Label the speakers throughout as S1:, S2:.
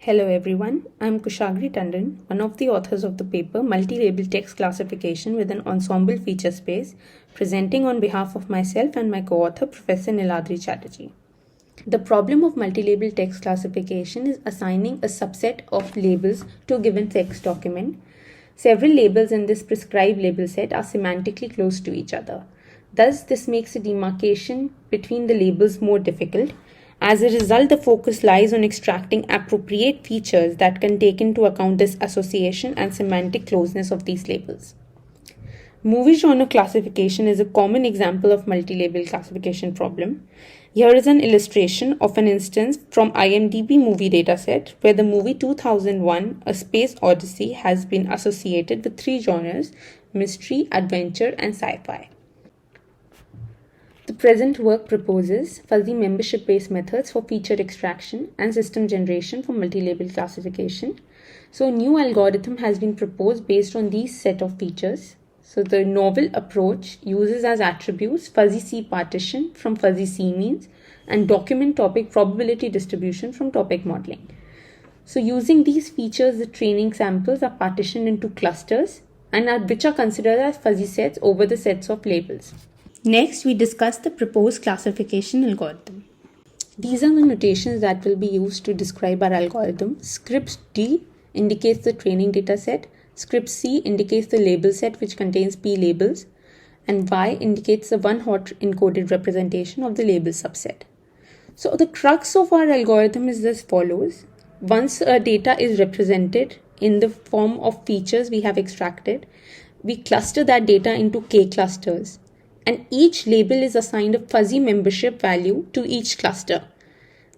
S1: Hello everyone, I'm Kushagra Tandon, one of the authors of the paper Multi-Label Text Classification with an Ensemble Feature Space, presenting on behalf of myself and my co-author Professor Niladri Chatterjee. The problem of multi-label text classification is assigning a subset of labels to a given text document. Several labels in this prescribed label set are semantically close to each other. Thus, this makes a demarcation between the labels more difficult. As a result, the focus lies on extracting appropriate features that can take into account this association and semantic closeness of these labels. Movie genre classification is a common example of multi-label classification problem. Here is an illustration of an instance from IMDb movie dataset where the movie 2001 A Space Odyssey has been associated with three genres: mystery, adventure, and sci-fi. The present work proposes fuzzy membership-based methods for feature extraction and system generation for multi-label classification. So a new algorithm has been proposed based on these set of features. So the novel approach uses as attributes fuzzy C partition from fuzzy C means and document topic probability distribution from topic modeling. So using these features, the training samples are partitioned into clusters and which are considered as fuzzy sets over the sets of labels. Next, we discuss the proposed classification algorithm. These are the notations that will be used to describe our algorithm. Script D indicates the training data set. Script C indicates the label set which contains P labels. And Y indicates the one-hot encoded representation of the label subset. So the crux of our algorithm is as follows. Once data is represented in the form of features we have extracted, we cluster that data into K clusters. And each label is assigned a fuzzy membership value to each cluster.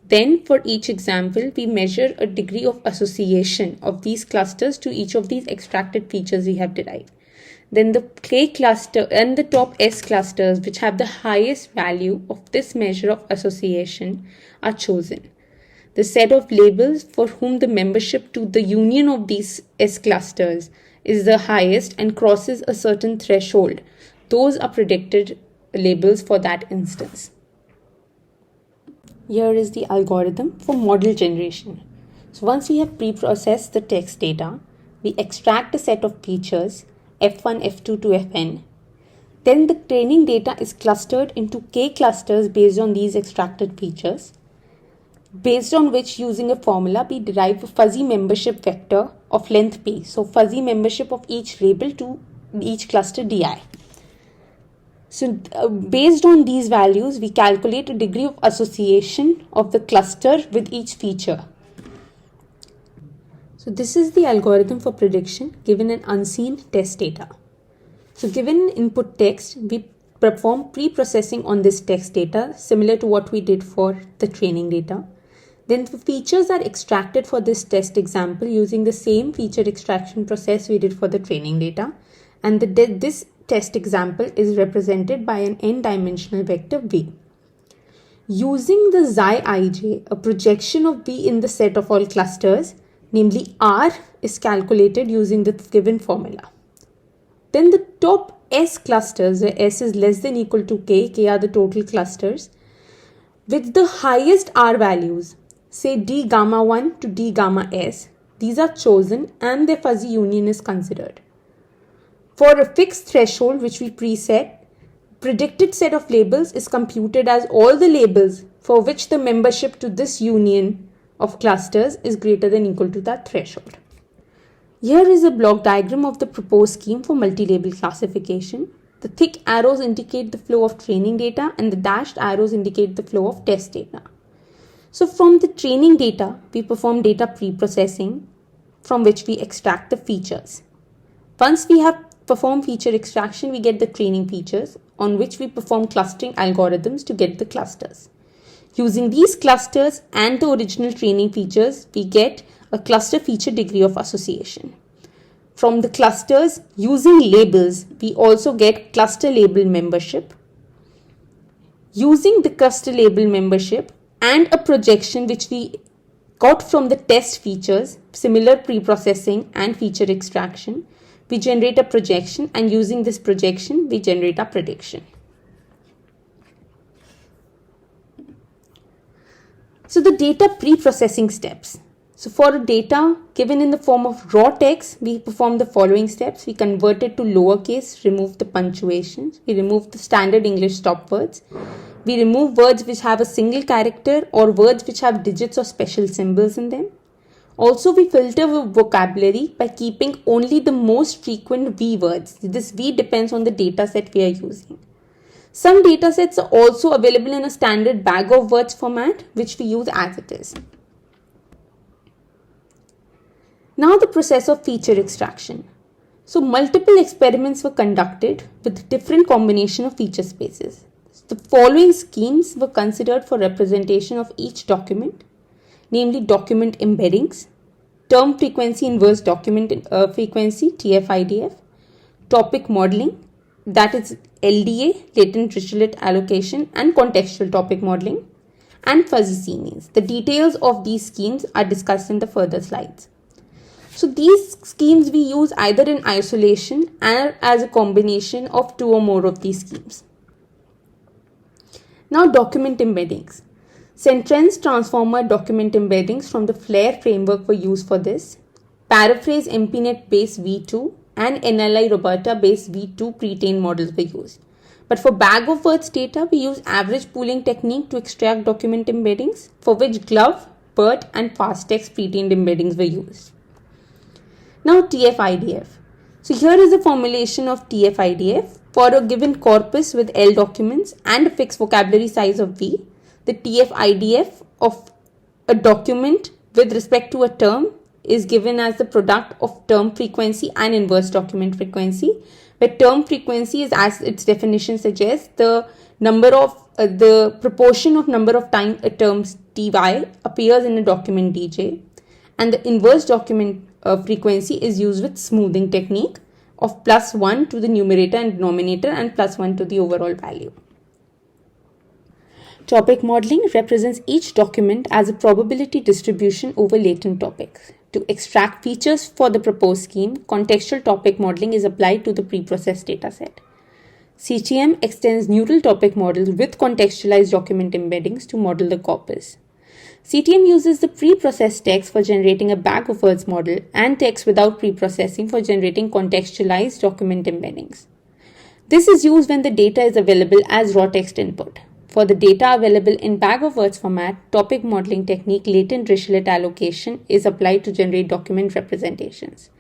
S1: Then for each example, we measure a degree of association of these clusters to each of these extracted features we have derived. Then the K cluster and the top S clusters, which have the highest value of this measure of association, are chosen. The set of labels for whom the membership to the union of these S clusters is the highest and crosses a certain threshold, those are predicted labels for that instance. Here is the algorithm for model generation. So once we have pre-processed the text data, we extract a set of features F1, F2 to Fn. Then the training data is clustered into K clusters based on these extracted features, based on which, using a formula, we derive a fuzzy membership vector of length P. So fuzzy membership of each label to each cluster Di. So based on these values, we calculate a degree of association of the cluster with each feature. So this is the algorithm for prediction given an unseen test data. So given input text, we perform pre-processing on this text data similar to what we did for the training data. Then the features are extracted for this test example using the same feature extraction process we did for the training data. And this test example is represented by an n-dimensional vector V. Using the xi ij, a projection of V in the set of all clusters, namely R, is calculated using the given formula. Then the top S clusters, where S is less than equal to K, K are the total clusters, with the highest R values, say D gamma 1 to D gamma S, these are chosen and their fuzzy union is considered. For a fixed threshold which we preset, predicted set of labels is computed as all the labels for which the membership to this union of clusters is greater than equal to that threshold. Here is a block diagram of the proposed scheme for multi-label classification. The thick arrows indicate the flow of training data and the dashed arrows indicate the flow of test data. So from the training data, we perform data pre-processing from which we extract the features. Once we have performed feature extraction, we get the training features on which we perform clustering algorithms to get the clusters. Using these clusters and the original training features, we get a cluster feature degree of association. From the clusters, using labels, we also get cluster label membership. Using the cluster label membership and a projection which we got from the test features, similar pre-processing and feature extraction, we generate a projection, and using this projection, we generate a prediction. So the data pre-processing steps. So for data given in the form of raw text, we perform the following steps. We convert it to lowercase, remove the punctuations, we remove the standard English stop words, we remove words which have a single character or words which have digits or special symbols in them. Also, we filter vocabulary by keeping only the most frequent V words. This V depends on the data set we are using. Some data sets are also available in a standard bag of words format, which we use as it is. Now the process of feature extraction. So multiple experiments were conducted with different combination of feature spaces. The following schemes were considered for representation of each document, namely document embeddings, term frequency inverse document frequency TF-IDF, topic modeling, that is LDA, latent dirichlet allocation, and contextual topic modeling, and fuzzy C-means. The details of these schemes are discussed in the further slides. So these schemes we use either in isolation and as a combination of two or more of these schemes. Now document embeddings. Centrens transformer document embeddings from the FLAIR framework were used for this. Paraphrase MPNet based V2 and NLI Roberta based V2 pre-trained models were used. But for bag of words data, we use average pooling technique to extract document embeddings, for which GloVe, BERT and FastText pre-trained embeddings were used. Now TF-IDF. So here is the formulation of TF-IDF. For a given corpus with L documents and a fixed vocabulary size of V, the TF-IDF of a document with respect to a term is given as the product of term frequency and inverse document frequency, where term frequency is, as its definition suggests, the proportion of number of time a term ty appears in a document dj, and the inverse document frequency is used with smoothing technique of +1 to the numerator and denominator and +1 to the overall value. Topic modeling represents each document as a probability distribution over latent topics. To extract features for the proposed scheme, contextual topic modeling is applied to the preprocessed dataset. CTM extends neural topic models with contextualized document embeddings to model the corpus. CTM uses the pre-processed text for generating a bag of words model and text without pre-processing for generating contextualized document embeddings. This is used when the data is available as raw text input. For the data available in bag of words format, topic modeling technique latent dirichlet allocation is applied to generate document representations.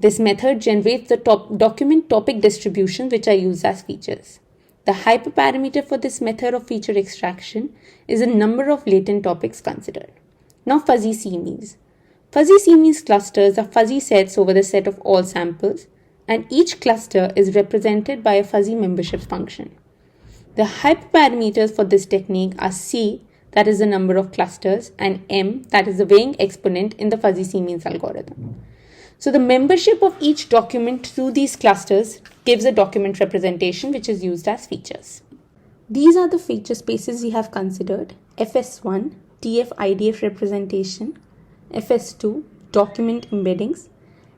S1: This method generates the document topic distribution which are used as features. The hyperparameter for this method of feature extraction is the number of latent topics considered. Now fuzzy C-means. Fuzzy C-means clusters are fuzzy sets over the set of all samples, and each cluster is represented by a fuzzy membership function. The hyperparameters for this technique are C, that is the number of clusters, and M, that is the weighing exponent in the fuzzy C-means algorithm. So the membership of each document through these clusters gives a document representation which is used as features. These are the feature spaces we have considered: FS1, TF-IDF representation; FS2, document embeddings;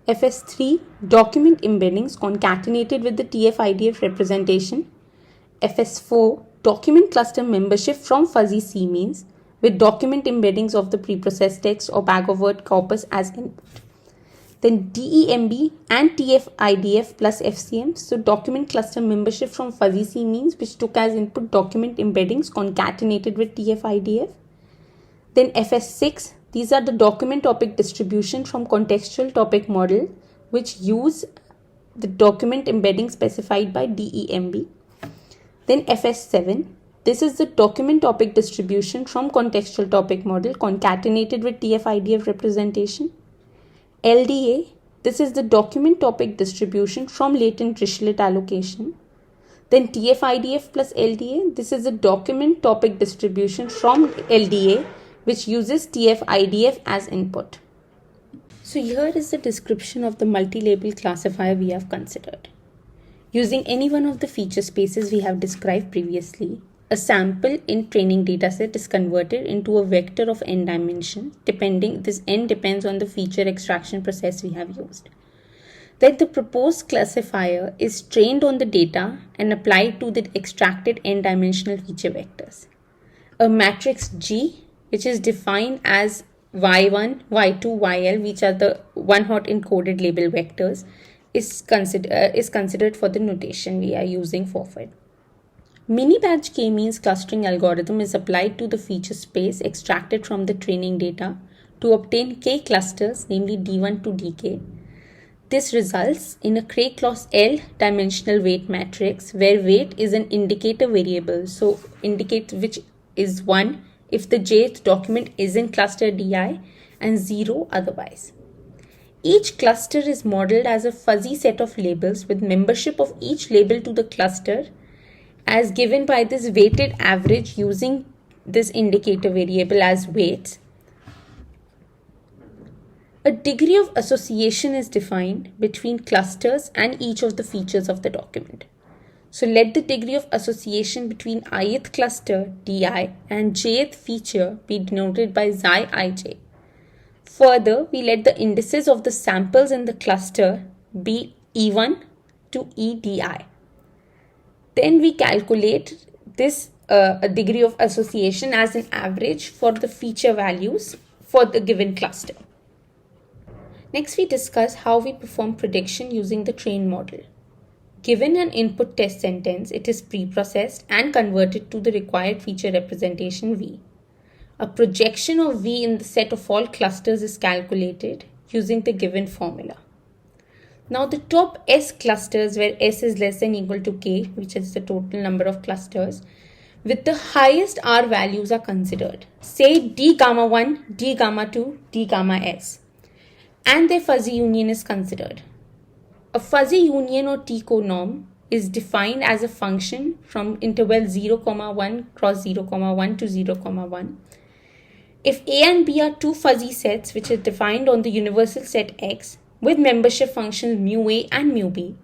S1: FS3, document embeddings concatenated with the TF-IDF representation; FS4, document cluster membership from fuzzy C-means with document embeddings of the preprocessed text or bag of word corpus as input. Then DEMB and TF-IDF plus FCM, so document cluster membership from fuzzy C-means which took as input document embeddings concatenated with TF-IDF. Then FS6, these are the document topic distribution from contextual topic model which use the document embedding specified by DEMB. Then FS7, this is the document topic distribution from contextual topic model concatenated with TF-IDF representation. LDA, this is the document topic distribution from latent dirichlet allocation. Then TF-IDF plus LDA, this is the document topic distribution from LDA which uses TF-IDF as input. So here is the description of the multi-label classifier we have considered. Using any one of the feature spaces we have described previously, a sample in training dataset is converted into a vector of n dimension. This n depends on the feature extraction process we have used. Then the proposed classifier is trained on the data and applied to the extracted n-dimensional feature vectors. A matrix G, which is defined as y1, y2, yl, which are the one-hot encoded label vectors, is considered for the notation we are using forward. Mini-batch k-means clustering algorithm is applied to the feature space extracted from the training data to obtain k clusters, namely d1 to dk. This results in a Craig-Claus L dimensional weight matrix where weight is an indicator variable, so indicate which is 1 if the jth document is in cluster di and 0 otherwise. Each cluster is modeled as a fuzzy set of labels with membership of each label to the cluster as given by this weighted average using this indicator variable as weights. A degree of association is defined between clusters and each of the features of the document. So let the degree of association between ith cluster di and jth feature be denoted by xi ij. Further, we let the indices of the samples in the cluster be e1 to edi. Then we calculate this a degree of association as an average for the feature values for the given cluster. Next, we discuss how we perform prediction using the trained model. Given an input test sentence, it is pre-processed and converted to the required feature representation V. A projection of V in the set of all clusters is calculated using the given formula. Now the top S clusters where S is less than equal to K, which is the total number of clusters, with the highest R values are considered. Say D gamma 1, D gamma 2, D gamma S. And their fuzzy union is considered. A fuzzy union or T conorm is defined as a function from interval 0, 1 cross 0, 1 to 0, 1. If A and B are two fuzzy sets which are defined on the universal set X with membership functions mu A and mu B,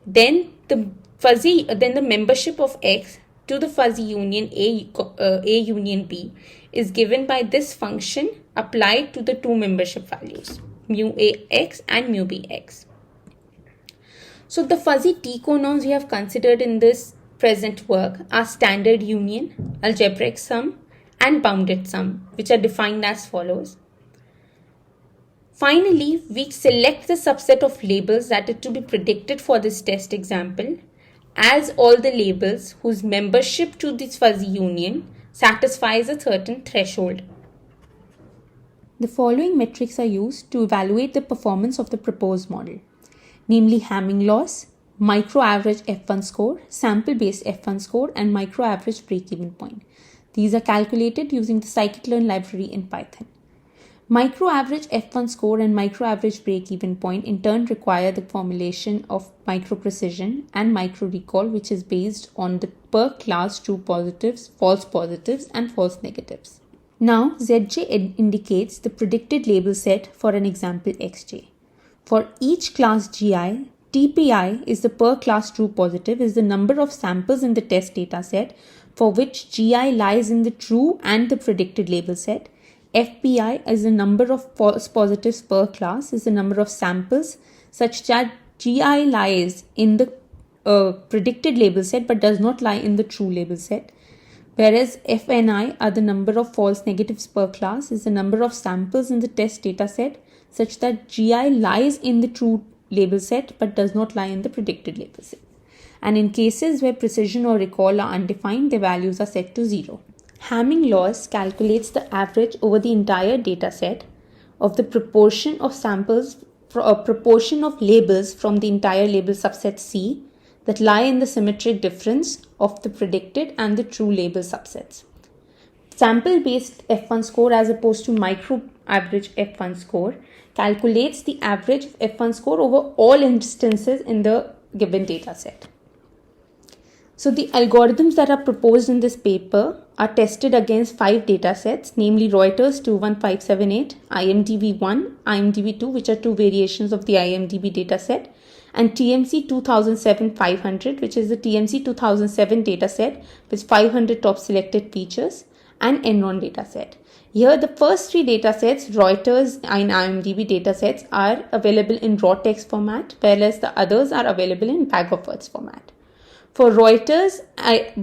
S1: then the membership of X to the fuzzy union A union B is given by this function applied to the two membership values, mu AX and mu BX. So the fuzzy T conorms we have considered in this present work are standard union, algebraic sum, and bounded sum, which are defined as follows. Finally, we select the subset of labels that are to be predicted for this test example as all the labels whose membership to this fuzzy union satisfies a certain threshold. The following metrics are used to evaluate the performance of the proposed model, namely Hamming loss, micro-average F1 score, sample-based F1 score, and micro-average break-even point. These are calculated using the scikit-learn library in Python. Micro-average F1 score and micro-average break-even point in turn require the formulation of micro-precision and micro-recall, which is based on the per class true positives, and false negatives. Now, Zj indicates the predicted label set for an example Xj. For each class Gi, TPI is the per class true positive is the number of samples in the test data set for which Gi lies in the true and the predicted label set. FPI is the number of false positives per class is the number of samples such that Gi lies in the predicted label set but does not lie in the true label set. Whereas FNI are the number of false negatives per class is the number of samples in the test data set such that Gi lies in the true label set but does not lie in the predicted label set. And in cases where precision or recall are undefined, their values are set to 0. Hamming loss calculates the average over the entire data set of the proportion of samples for a proportion of labels from the entire label subset C that lie in the symmetric difference of the predicted and the true label subsets. Sample-based F1 score as opposed to micro-average F1 score calculates the average of F1 score over all instances in the given data set. So the algorithms that are proposed in this paper are tested against 5 data sets, namely Reuters 21578, IMDb1, IMDb2, which are 2 variations of the IMDb dataset, and TMC 2007-500, which is the TMC 2007 dataset with 500 top selected features, and Enron dataset. Here, the first 3 datasets, Reuters and IMDb datasets, are available in raw text format, whereas the others are available in bag of words format. For Reuters and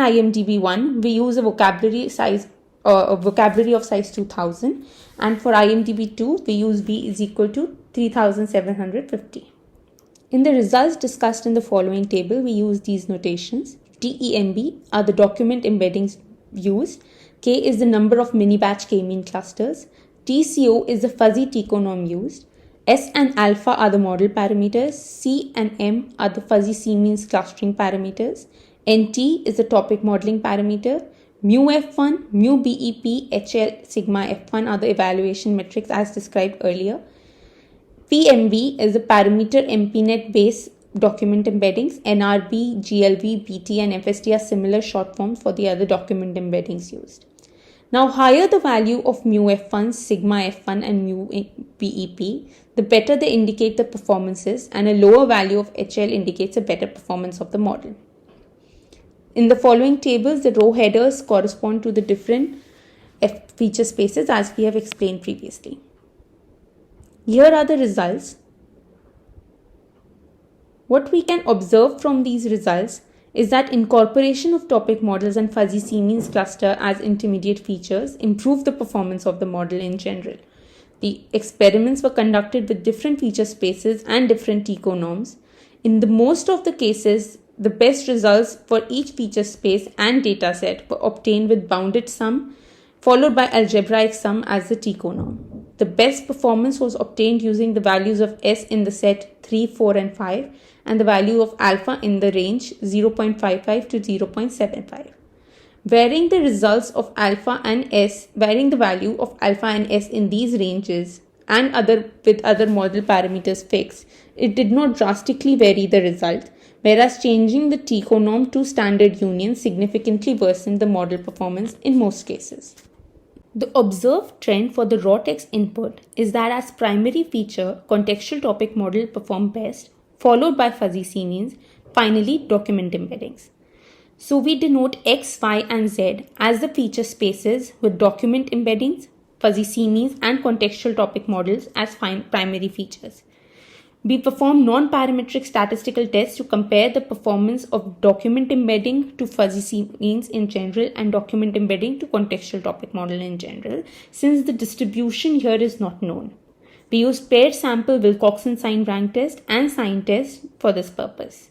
S1: IMDb1, we use a vocabulary of size 2000, And for IMDb2, we use V is equal to 3750. In the results discussed in the following table, we use these notations. DEMB are the document embeddings used. K is the number of mini-batch k-mean clusters. TCO is the fuzzy T-conorm used. S and alpha are the model parameters. C and M are the fuzzy C-means clustering parameters. NT is the topic modeling parameter. Mu F1, mu BEP, HL, sigma F1 are the evaluation metrics as described earlier. PMV is the parameter MPNet base document embeddings. NRB, GLV, BT and FST are similar short forms for the other document embeddings used. Now, higher the value of mu F1, sigma F1 and mu BEP, the better they indicate the performances, and a lower value of HL indicates a better performance of the model. In the following tables, the row headers correspond to the different feature spaces as we have explained previously. Here are the results. What we can observe from these results is that incorporation of topic models and fuzzy C-means cluster as intermediate features improve the performance of the model in general. The experiments were conducted with different feature spaces and different T-conorms. In the most of the cases, the best results for each feature space and dataset were obtained with bounded sum followed by algebraic sum as the T-conorm. The best performance was obtained using the values of S in the set 3, 4 and 5 and the value of alpha in the range 0.55 to 0.75. Varying the results of alpha and S, varying the value of alpha and S in these ranges and with other model parameters fixed, it did not drastically vary the result, whereas changing the T-conorm to standard union significantly worsened the model performance in most cases. The observed trend for the raw text input is that as primary feature, contextual topic model performed best, followed by fuzzy C-means, finally document embeddings. So we denote X, Y and Z as the feature spaces with document embeddings, fuzzy C-means and contextual topic models as primary features. We perform non-parametric statistical tests to compare the performance of document embedding to fuzzy C-means in general and document embedding to contextual topic model in general, since the distribution here is not known. We use paired sample Wilcoxon sign rank test and sign test for this purpose.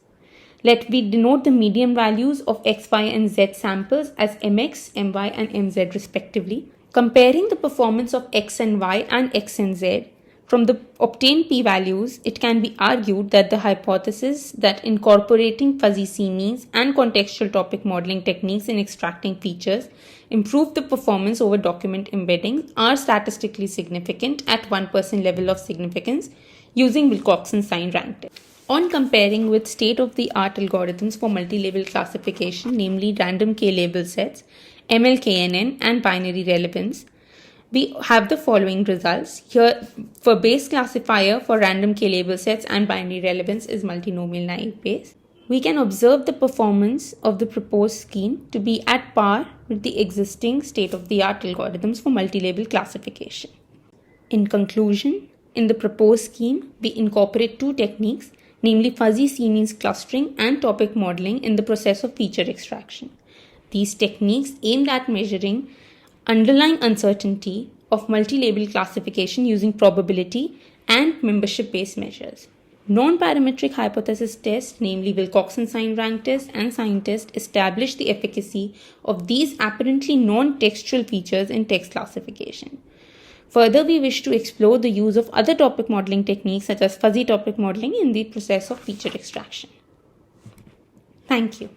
S1: Let me denote the median values of X, Y and Z samples as MX, MY and MZ respectively. Comparing the performance of X and Y and X and Z, from the obtained p-values, it can be argued that the hypothesis that incorporating fuzzy C-means and contextual topic modeling techniques in extracting features improve the performance over document embeddings are statistically significant at 1% level of significance using Wilcoxon sign rank test. On comparing with state-of-the-art algorithms for multi-label classification, namely random k-label sets, MLKNN and binary relevance, we have the following results. Here, for base classifier for random k-label sets and binary relevance is multinomial naive Bayes. We can observe the performance of the proposed scheme to be at par with the existing state-of-the-art algorithms for multi-label classification. In conclusion, in the proposed scheme, we incorporate two techniques, namely fuzzy C-means clustering and topic modeling in the process of feature extraction. These techniques aimed at measuring underlying uncertainty of multi-label classification using probability and membership-based measures. Non-parametric hypothesis tests, namely Wilcoxon sign rank test and sign test, establish the efficacy of these apparently non-textual features in text classification. Further, we wish to explore the use of other topic modeling techniques such as fuzzy topic modeling in the process of feature extraction. Thank you.